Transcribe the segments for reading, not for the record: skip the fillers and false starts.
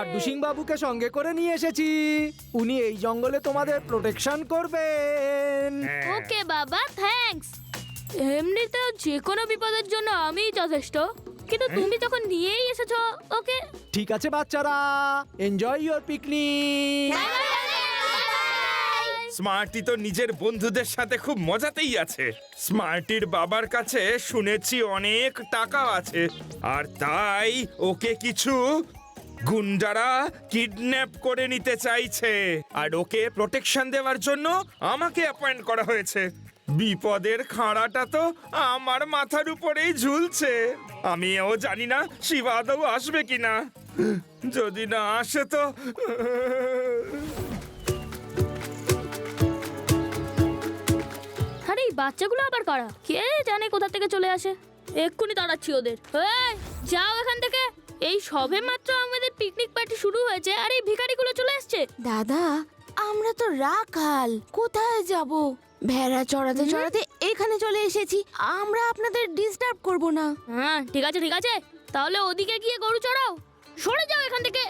লাড্ডু সিং বাবুকে সঙ্গে করে নিয়ে এসেছি। উনি এই জঙ্গলে তোমাদের প্রোটেকশন করবেন। ওকে বাবা, থ্যাঙ্কস। এমনিতেও যে কোনো বিপদের জন্য আমিই যথেষ্ট, কিন্তু তুমি যখন নিয়েই এসেছো, ওকে। ঠিক আছে বাচ্চারা, এনজয় ইওর পিকনিক। স্মার্টি তো নিজের বন্ধুদের সাথে খুব মজাতেই আছে। স্মার্টির বাবার কাছে শুনেছি অনেক টাকা আছে, আর তাই ওকে কিছু গুন্ডারা কিডন্যাপ করে নিতে চাইছে, আর ওকে প্রোটেকশন দেওয়ার জন্য আমাকে অ্যাপয়েন্ট করা হয়েছে। বিপদের খাঁড়াটা তো আমার মাথার উপরেই ঝুলছে। আমিও জানি না শিবা আদৌ আসবে কিনা। যদি না আসে তো আরে এই বাচ্চাগুলো আবার কারা? কে জানে কোথা থেকে চলে আসে। এক্ষুনি তাড়াচ্ছি ওদের। এই, যাও এখান থেকে। এই সবে মাত্র আমাদের পিকনিক পার্টি শুরু হয়েছে, আর এই ভিখারিগুলো চলে আসছে। দাদা, আমরা তো রাখাল, কোথায় যাব? ভেড়া চড়াতে চড়াতে এখানে চলে এসেছি। আমরা আপনাদের ডিস্টার্ব করব না। হ্যাঁ, ঠিক আছে ঠিক আছে, তাহলে ওদিকে গিয়ে গরু চড়াও। সরে যাও এখান থেকে।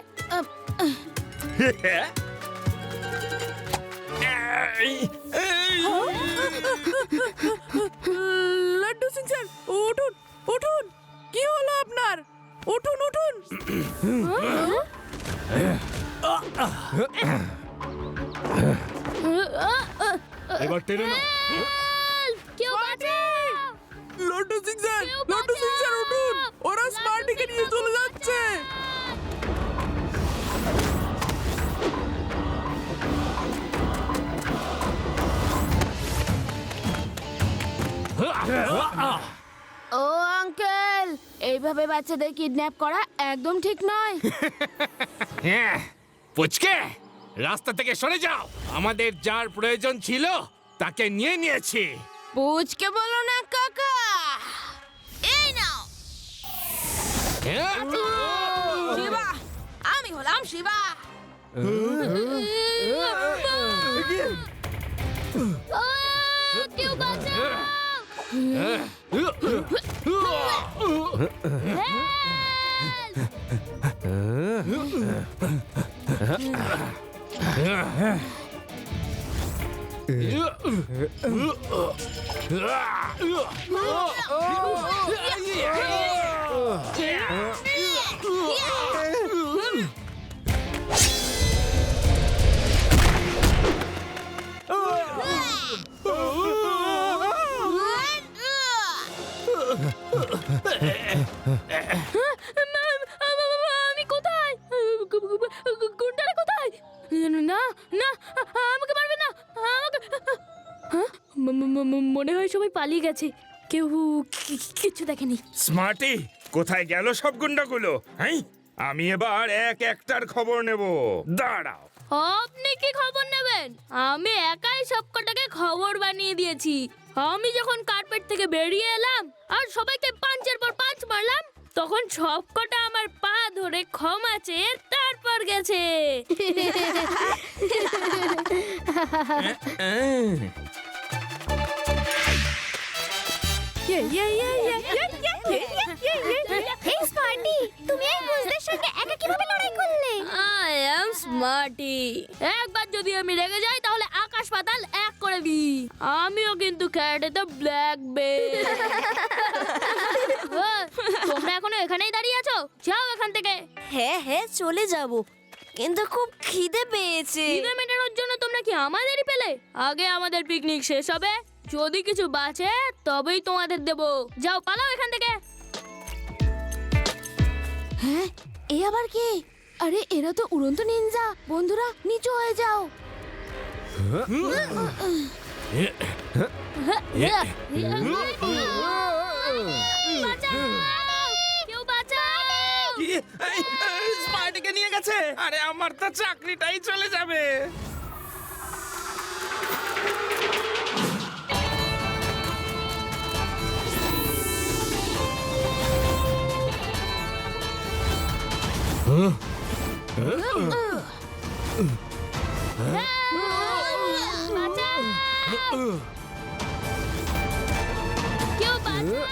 লাড্ডু সিং স্যার, উঠুন উঠুন। কি হলো আপনার? উঠুন উঠুন। এবার টেনে নাও। কেউ বাঁচাও! লাড্ডু সিং স্যার, লাড্ডু সিং স্যার উঠুন। ওরা স্মার্টিকে নিয়ে চলে যাচ্ছে। ও আঙ্কেল, এইভাবে বাচ্চাদের কিডন্যাপ করা একদম ঠিক নয়। হ্যাঁ, পুচকে রাস্তা থেকে সরে যাও। আমাদের যার প্রয়োজন ছিল তাকে নিয়ে নিয়েছি। পুচকে বলো না কাকা। এই নাও হ্যাঁ? শিবা, আমি হলাম শিবা। কেউ বাঁচাও! আমি কোথায়? গুন্ডারা কোথায়? না না, আমাকে মারবে না। আমাকে হ্যাঁ? মনে হয় সবাই পালিয়ে গেছে। কেউ কিছু দেখেনি। স্মার্টি, কোথায় গেল সব গুন্ডাগুলো? হ্যাঁ, আমি এবার এক একটার খবর নেব। দাঁড়াও। আপনি কি খবর নেবেন? আমি একাই সবকটাকে খবর বানিয়ে দিয়েছি। আমি যখন কার্পেট থেকে বেরিয়ে এলাম আর সবাইকে পাঁচের পর পাঁচ মারলাম, তখন সবকটা আমার পা ধরে ক্ষমা চেয়ে তারপর গেছে। এই স্মার্টি, তুমি এই বুঝদের সঙ্গে একা কিভাবে লড়াই করলে? I am smarty. একবার যদি আমি রেগে যাই তাহলে আকাশ পাতাল এক করে দিই। আমিও কিন্তু ক্যারাটেতে ব্ল্যাক বেল্ট। তোমরা এখনো এখানেই দাঁড়িয়ে আছো? যাও এখান থেকে। হ্যাঁ হ্যাঁ, চলে যাব, কিন্তু খুব খিদে পেয়েছে। খিদে মেটানোর জন্য তোমরা কি আমাদেরই পেলে? আগে আমাদের পিকনিক শেষ হবে, যদি কিছু বাঁচে তবেই তোমাদের দেব। যাও, পালাও এখান থেকে। হ্যাঁ, এ আবার কি? আরে এরা তো উড়ন্ত নিনজা। বন্ধুরা, নিচু হয়ে যাও। বাঁচাও! কেউ বাঁচাও! কি? স্মার্টিকে নিয়ে গেছে? আরে আমার তো চাকরিটাই চলে যাবে। বাঁচাও! কেউ বাঁচাও!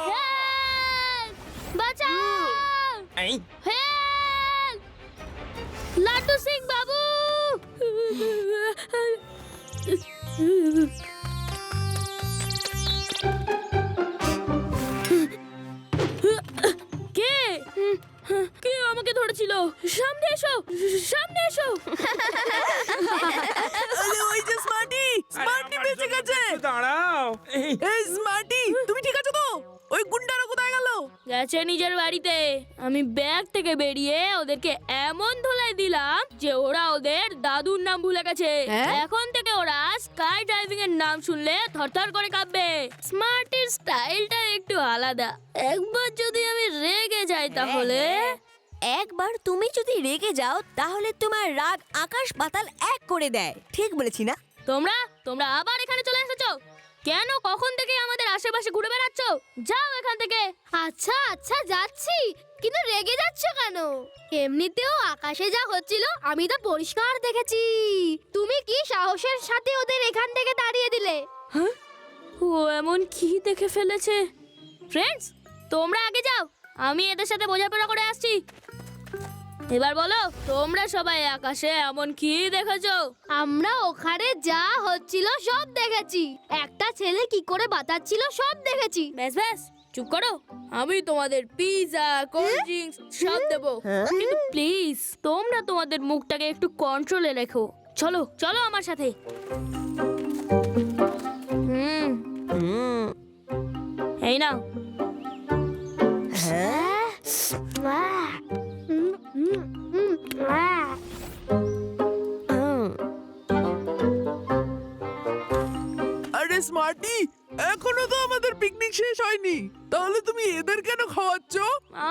হেল্প! বাঁচাও! এই, হেল্প! লাড্ডু সিং বাবু! কে কে আমাকে ধরেছিল? সামনে এসো, সামনে এসো! ওই যে স্মার্টি, স্মার্টি আমার বেঁচে জন্য গেছে। একটু দাঁড়াও। এই, এই স্মার্টি, তুমি ঠিক আছো তো? ওই গুন্ডারা কোথায় গেল? গেছে নিজের বাড়িতে। আমি ব্যাগ থেকে বেরিয়ে ওদেরকে এমন ধোলাই দিলাম যে ওরা ওদের দাদুর নাম ভুলে গেছে। এখন থেকে ওরা স্কাই ড্রাইভিং এর নাম শুনলে থরথর করে কাঁপবে। স্মার্টের স্টাইলটা একটু আলাদা। একবার যদি আমি রেগে যাই তাহলে একবার তুমি যদি রেগে যাও তাহলে তোমার রাগ আকাশ পাতাল এক করে দেয়। ঠিক বলেছি না? তোমরা তোমরা আবার এখানে চলে এসেছো কেন? কখন থেকে আমাদের আশেপাশে ঘুরে বেড়াচ্ছ? যাও এখান থেকে। আচ্ছা আচ্ছা যাচ্ছি, কিন্তু রেগে যাচ্ছ কেন? এমনিতেও আকাশে যা হচ্ছিল আমি তো পরিষ্কার দেখেছি। তুমি কি সাহসের সাথে ওদের এখান থেকে তাড়িয়ে দিলে? ও এমন কি দেখে ফেলেছে? ফ্রেন্ডস, তোমরা আগে যাও, আমি এদের সাথে বোঝাপড়া করে আসছি। এবার বলো, তোমরা সবাই আকাশে এমন কি দেখেছো? আমরা ওখানে যা হচ্ছিল সব দেখেছি। একটা ছেলে কি করে বাতাচ্ছিল সব দেখেছি। ব্যাস ব্যাস, চুপ করো। আমি তোমাদের পিৎজা, কোল্ড ড্রিঙ্কস সব দেবো, কিন্তু প্লিজ তোমরা তোমাদের মুখটাকে একটু কন্ট্রোলে রেখো। চলো চলো আমার সাথে। এই নাও। আরে স্মার্টি, এখনো তো আমাদের পিকনিক শেষ হয়নি, তাহলে তুমি এদের কেন খাওয়াচ্ছ?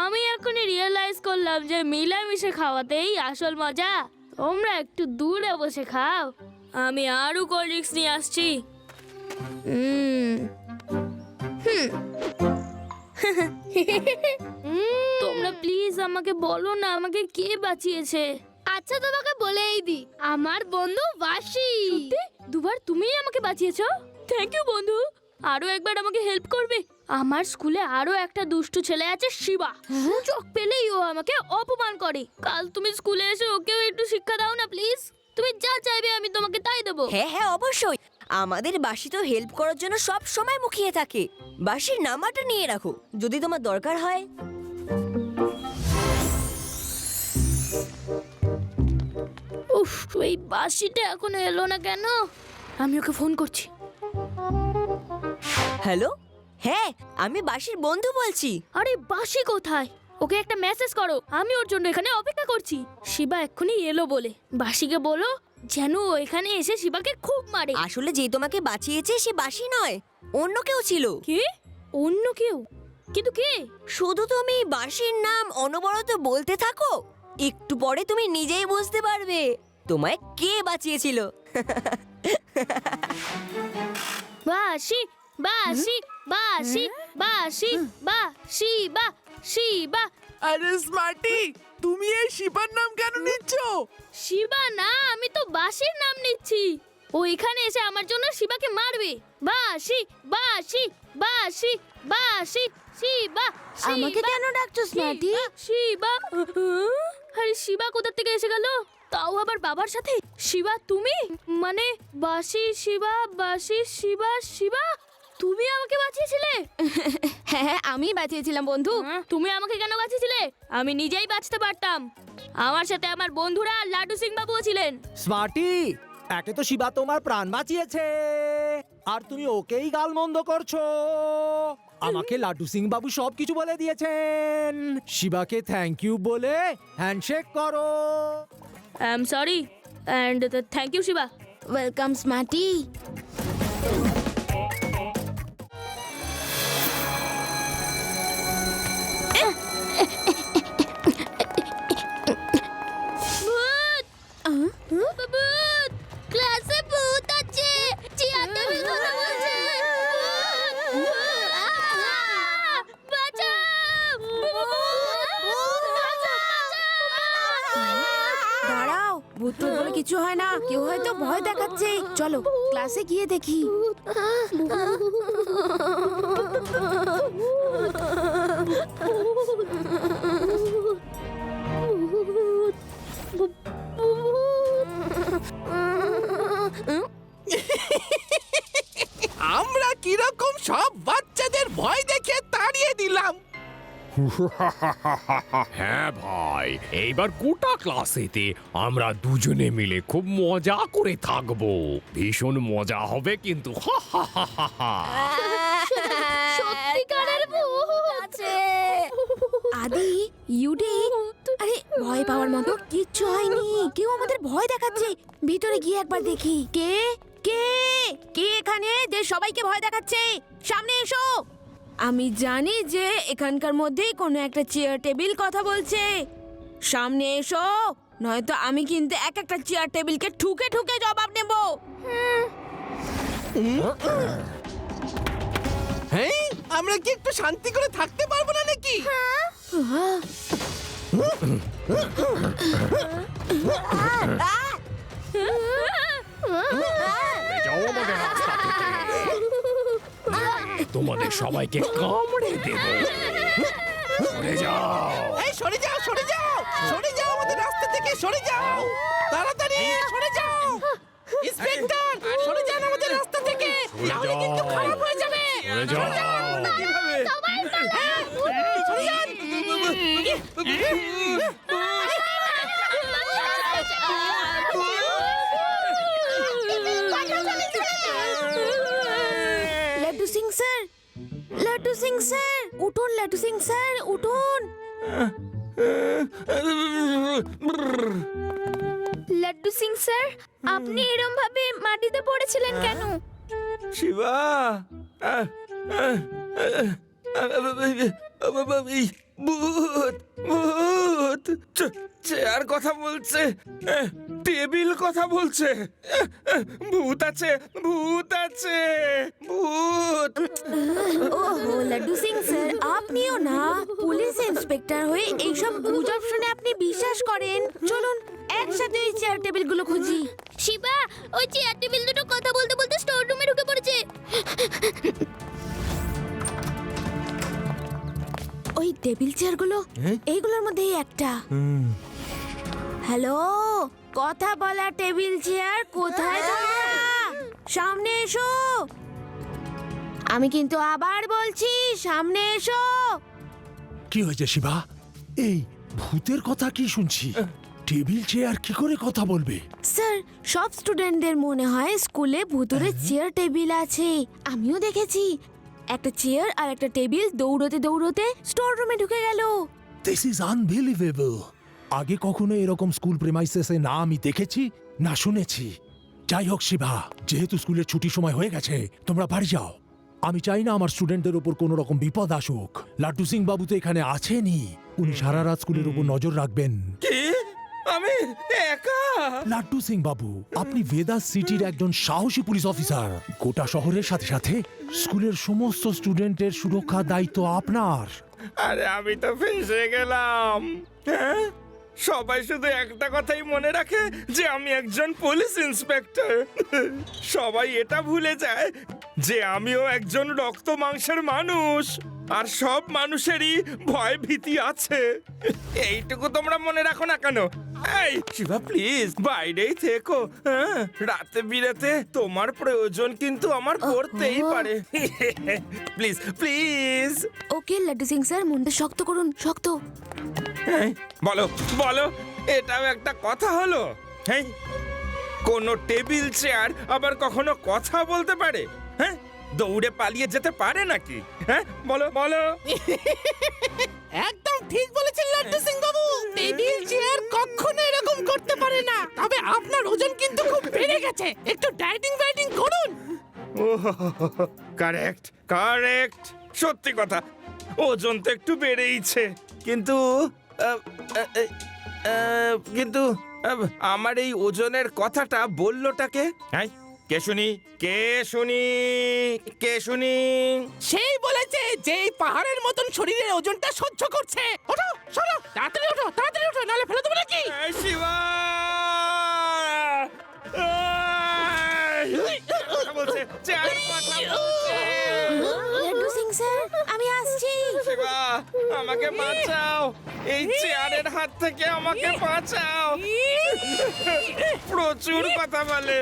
আমি এখনই রিয়েলাইজ করলাম যে মিলেমিশে খাওয়াতেই আসল মজা। তোমরা একটু দূরে বসে খাও, আমি আরো কোল্ড ড্রিঙ্কস নিয়ে আসছি। তোমরা প্লিজ আমাকে বলো না, আমাকে কে বাঁচিয়েছে? আচ্ছা তোমাকে বলেই দি, আমার বন্ধু বাসি। সত্যি? দুবার তুমিই আমাকে বাঁচিয়েছো? থ্যাংক ইউ বন্ধু। আরো একবার আমাকে হেল্প করবে? আমার স্কুলে আরো একটা দুষ্টু ছেলে আছে, শিবা। সুযোগ পেলেই ও আমাকে অপমান করে। কাল তুমি স্কুলে এসে ওকেও একটু শিক্ষা দাও না প্লিজ। তুমি যা চাইবে আমি তোমাকে তাই দেবো। হ্যাঁ হ্যাঁ অবশ্যই। আমাদের বাসি তো হেল্প করার জন্য সব সময় মুখিয়ে থাকে। বাসির নাম্বারটা নিয়ে রাখো যদি তোমার দরকার হয়। উফ, এই বাসিটা এখনো এলো না কেন? আমি ওকে ফোন করছি। হ্যালো, হ্যাঁ আমি বাসির বন্ধু বলছি। আরে বাসি কোথায়? ওকে একটা মেসেজ করো, আমি ওর জন্য এখানে অপেক্ষা করছি। শিবা এক্ষুনি এলো বলে বাসিকে বলো যেন ও এখানে এসে শিবাকে খুব মারে। আসলে যে তোমাকে বাঁচিয়েছে সে বাসি নয়, অন্য কেউ ছিল। কে? অন্য কেউ? কিন্তু কে? শুধু তুমি বাসির নাম অনবরত বলতে থাকো, একটু পরে তুমি নিজেই বুঝতে পারবে তোমায় কে বাঁচিয়েছিল। বাসি বাসি বাসি বাসি বাসি বা শিবা। আরে স্মার্টি, তুমি এই শিবার নাম কেন নিচ্ছ? শিবা না, আমি তো বাসির নাম নিচ্ছি। ও এখানে এসে আমার জন্য শিবাকে মারবে। বাসি বাসি বাসি বাসি শিবা। আমাকে কেন ডাকছো স্মার্টি? শিবা। আরে শিবা কোথা থেকে এসে গেল? তাও আবার বাবার সাথে। শিবা তুমি? মানে বাসি শিবা, বাসি শিবা। শিবা তুমি আমাকে বাঁচিয়েছিলে? হ্যাঁ আমি বাঁচিয়েছিলাম বন্ধু। তুমি আমাকে কেন বাঁচিয়েছিলে? আমি নিজেই বাঁচতে পারতাম। আমার সাথে আমার বন্ধুরা আর লাড্ডু সিং বাবুও ছিলেন। স্মার্টি, একে তো শিবা তোমার প্রাণ বাঁচিয়েছে, আর তুমি ওকেই গালমন্দ করছো। আমাকে লাড্ডু সিং বাবু সবকিছু বলে দিয়েছেন। শিবাকে থ্যাংক ইউ বলে হ্যান্ডশেক করো। I am sorry and thank you Shiba. Welcome smarty. ভূত! ভূত! ক্লাসে ভূত আছে। জিয়া তুমি কথা বলছে। ভূত! বাঁচাও! ভূত টুত বলে কিছু হয় না, কেউ হয়তো ভয় দেখাচ্ছে। চলো ক্লাসে গিয়ে দেখি। আমরা কিরকম সব বাচ্চাদের ভয় দেখে তাড়িয়ে দিলাম। হ্যাঁ ভাই, এইবার গোটা ক্লাসেতে আমরা দুজনে মিলে খুব মজা করে থাকবো। ভীষণ মজা হবে কিন্তু। সত্যিকারের ভূত আছে। আদি, ইউডি, আরে ভয় পাওয়ার মতো কিচ্ছু হয়নি। কেউ আমাদের ভয় দেখাচ্ছে। ভিতরে গিয়ে একবার দেখি। কে কে কে এখানে যে সবাইকে ভয় দেখাচ্ছে? সামনে এসো। আমি জানি যে এখানকার মধ্যেই কোনো একটা চেয়ার টেবিল কথা বলছে। সামনে এসো, নয়তো আমি কিন্তু এক একটা চেয়ার টেবিলকে ঠুকে ঠুকে জবাব নেব। হ্যাঁ, আমরা কি একটু শান্তি করে থাকতে পারবো না নাকি? যাও আমাদের রাস্তা থেকে। তোমাদের সবাইকে কামড়ে দেব। সরে যাও। এই সরে যাও, সরে যাও, সরে যাও আমাদের রাস্তা থেকে, সরে যাও তাড়াতাড়ি, সরে যাও। ইন্সপেক্টর, সরে যান আমাদের রাস্তা থেকে, নাহলে কিন্তু খারাপ হয়ে যাবে। সরে যাও। সরে যান। লাড্ডু সিং স্যার, লাড্ডু সিং স্যার, উঠুন। লাড্ডু সিং স্যার, উঠুন। লাড্ডু সিং স্যার, আপনি এরম ভাবে মাটিতে পড়েছিলেন কেন? শিবা ভূত ভূত চেয়ার কথা বলছে, টেবিল কথা বলছে। ভূত আছে, ভূত আছে, ভূত। ওহো লাড্ডু সিং স্যার, আপনিও না পুলিশ ইন্সপেক্টর হয়ে এইসব গুজব শুনে আপনি বিশ্বাস করেন? চলুন একসাথে ওই চেয়ার টেবিলগুলো খুঁজি। শিবা, ওই চেয়ার টেবিল দুটো কথা বলতে বলতে স্টোর রুমে ঢুকে পড়েছে। ওই টেবিল চেয়ারগুলো এইগুলোর মধ্যেই একটা। হ্যালো, কথা বলা টেবিল চেয়ার কোথায় তোমরা? সামনে এসো। আমি কিন্তু আবার বলছি, সামনে এসো। কি হয়েছে শিবা? এই ভূতের কথা কি শুনছি? টেবিল চেয়ার কি করে কথা বলবে? স্যার, সব স্টুডেন্টদের মনে হয় স্কুলে ভুতুরে চেয়ার টেবিল আছে। আমিও দেখেছি একটা চেয়ার আর একটা টেবিল দৌড়তে দৌড়তে স্টোর রুমে ঢুকে গেল। This is unbelievable. আগে কখনো এরকম স্কুল প্রেমাইসেসে না আমি দেখেছি না শুনেছি। যাই হোক শিবা, যেহেতু স্কুলের ছুটির সময় হয়ে গেছে, তোমরা বাড়ি যাও। আমি চাই না আমার স্টুডেন্টদের উপর কোনো রকম বিপদ আসুক। লাড্ডু সিং বাবু তো এখানে আছেনই, উনি সারা রাত স্কুলের উপর নজর রাখবেন। কি আমি একা? লাড্ডু সিং বাবু, আপনি ভেদাস সিটির একজন সাহসী পুলিশ অফিসার। গোটা শহরের সাথে সাথে স্কুলের সমস্ত স্টুডেন্টের সুরক্ষা দায়িত্ব আপনার। আরে আমি তো ফেঁসে গেলাম। হ্যাঁ, সবাই শুধু একটা কথাই মনে রাখে যে আমি একজন পুলিশ ইন্সপেক্টর। সবাই এটা ভুলে যায় যে আমিও একজন রক্ত মাংসের মানুষ, আর সব মানুষেরই ভয় ভীতি আছে। এইটুকু তোমরা মনে রাখো না কেন? এই শিবা, প্লিজ বাইরেই থেকো। হ্যাঁ, রাতে বিরাতে তোমার প্রয়োজন কিন্তু আমার পড়তেই পারে। Please please. Okay Laddu Singh sir, মনটা শক্ত করুন, শক্ত। হ্যাঁ, বলো বলো, এটাও একটা কথা হলো? হ্যাঁ, কোন টেবিল চেয়ার আবার কখনো কথা বলতে পারে? হ্যাঁ, দৌড়ে পালিয়ে যেতে পারে নাকি? হ্যাঁ, বলো বলো। একদম ঠিক বলেছেন লাড্ডু সিং বাবু। টেবিল চেয়ার কখনো এরকম করতে পারে না। তবে আপনার ওজন কিন্তু খুব বেড়ে গেছে, একটু ডায়েটিং করুন। কারেক্ট কারেক্ট, সত্যি কথা, ওজন তো একটু বেড়েইছে, কিন্তু কিন্তু আমার এই ওজনের কথাটা বললোটাকে? হ্যাঁ, কে শুনি কে শুনি কে শুনি? সেই বলেছে যে এই পাহাড়ের মতন শরীরের ওজনটা সহ্য করছে। ওঠো, সরো, তাড়াতাড়ি ওঠো, নাহলে ফেলে দেবো নাকি? শিবা! আমাকে বাঁচাও, এই চেয়ারের হাত থেকে আমাকে বাঁচাও। প্রচুর কথা বলে।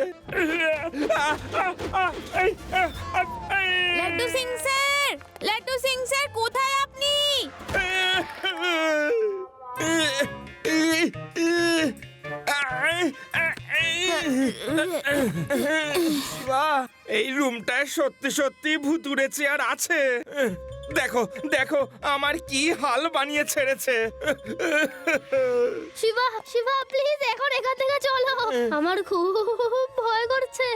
লাড্ডু সিং স্যার, লাড্ডু সিং স্যার কোথায় আপনি? বাহ, এই রুমটায় সত্যি সত্যি ভুতুড়ে চেয়ার আছে। দেখো দেখো আমার কি হাল বানিয়ে ছেড়েছে। শিবা শিবা প্লিজ এখন এখান থেকে চলো, আমার খুব ভয় করছে।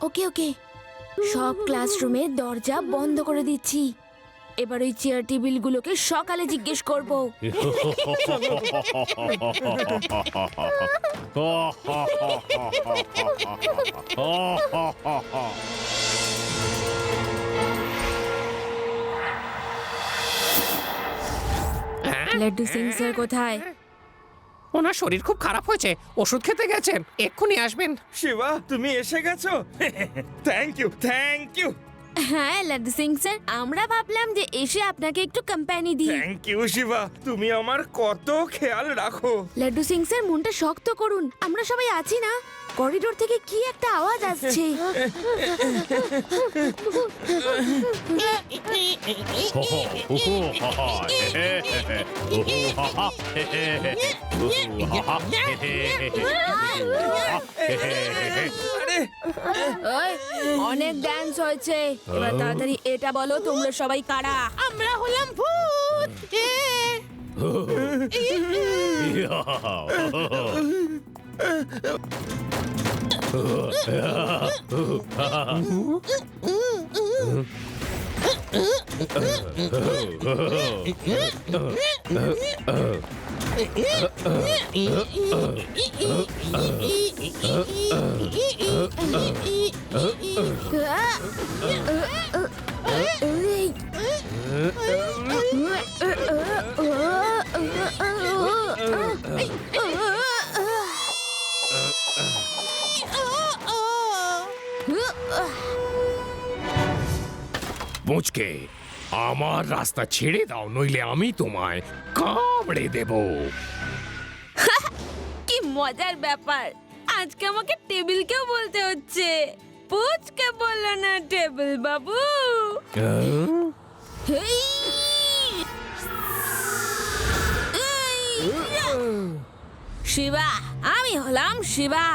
ওকে ওকে, সব ক্লাসরুমের দরজা বন্ধ করে দিচ্ছি। এবার ওই চেয়ার টেবিলগুলোকে সকালে জিজ্ঞেস করব। লাড্ডু সিং স্যার কোথায়? ওনার শরীর খুব খারাপ হয়েছে, ওষুধ খেতে গেছেন, এক্ষুনি আসবেন। শিবা তুমি এসে গেছো, থ্যাংক ইউ থ্যাংক ইউ। হ্যাঁ লাড্ডু সিং স্যার, আমরা ভাবলাম যে এসে আপনাকে একটু কোম্পানি দিই। থ্যাংক ইউ শিবা, তুমি আমার কত খেয়াল রাখো। লাড্ডু সিং স্যার মনটা শক্ত করুন, আমরা সবাই আছি না। করিডোর থেকে কি একটা আওয়াজ আসছে। আরে ওই, অনেক ডান্স হয়েছে, এবার তাড়াতাড়ি এটা বলো তোমরা সবাই কারা? আমরা হলাম ভূত। মুচকে আমার রাস্তা ছেড়ে দাও, নইলে আমি তোমায় কামড়ে দেব। কি মজার ব্যাপার, আজকে আমাকে টেবিলকেও বলতে হচ্ছে। পুচকে বললো না টেবিল বাবু। হেই! শিবা, আমি হলাম শিবা।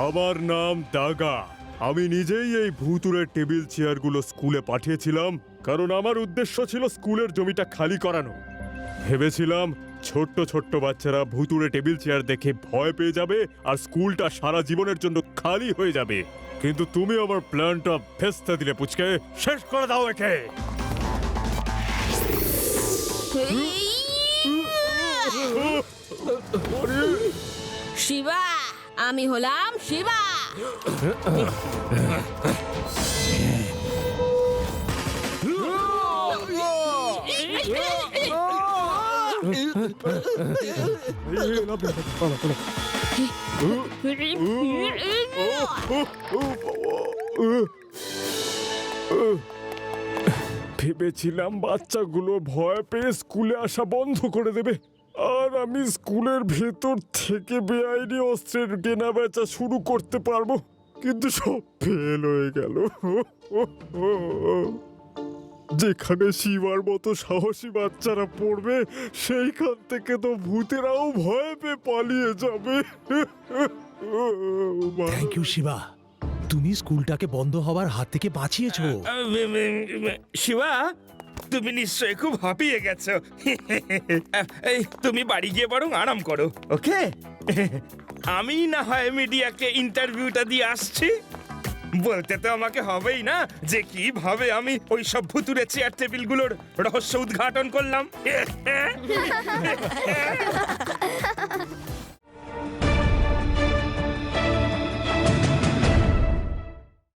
আমার নাম দাগা। আমি নিজেই এই ভুতুড়ে টেবিল চেয়ারগুলো স্কুলে পাঠিয়েছিলাম, কারণ আমার উদ্দেশ্য ছিল স্কুলের জমিটা খালি করানো। ভেবেছিলাম ছোট্ট ছোট্ট বাচ্চারা ভুতুড়ে টেবিল চেয়ার দেখে ভয় পেয়ে যাবে আর স্কুলটা সারা জীবনের জন্য খালি হয়ে যাবে। কিন্তু তুমি আমার প্ল্যানটা ভেস্তে দিলে পুচকে, শেষ করে দাও একে। শিবা, আমি হলাম শিবা। ভেবেছিলাম বাচ্চাগুলো ভয় পেয়ে স্কুলে আসা বন্ধ করে দেবে, আর আমি স্কুলের ভেতর থেকে বেআইনি অস্ত্রের কেনা বেচা শুরু করতে পারবো, কিন্তু সব ফেল হয়ে গেল। যেখানে শিবার মতো সাহসী বাচ্চারা পড়বে, সেইখান থেকে তো ভূতেরাও ভয় পেয়ে পালিয়ে যাবে। থ্যাংক ইউ শিবা, তুমি স্কুলটাকে বন্ধ হওয়ার হাত থেকে বাঁচিয়েছো। শিবা তুমি নিশ্চয়ই খুব হাঁপিয়ে গেছো। এই তুমি বাড়ি গিয়ে বরং আরাম করো, ওকে? আমি না হয় মিডিয়াকে ইন্টারভিউটা দিয়ে আসছি। বলতে তো আমাকে হবেই না যে কিভাবে আমি ওই সব ভুতুরে চেয়ার টেবিলগুলোর রহস্য উদ্ঘাটন করলাম।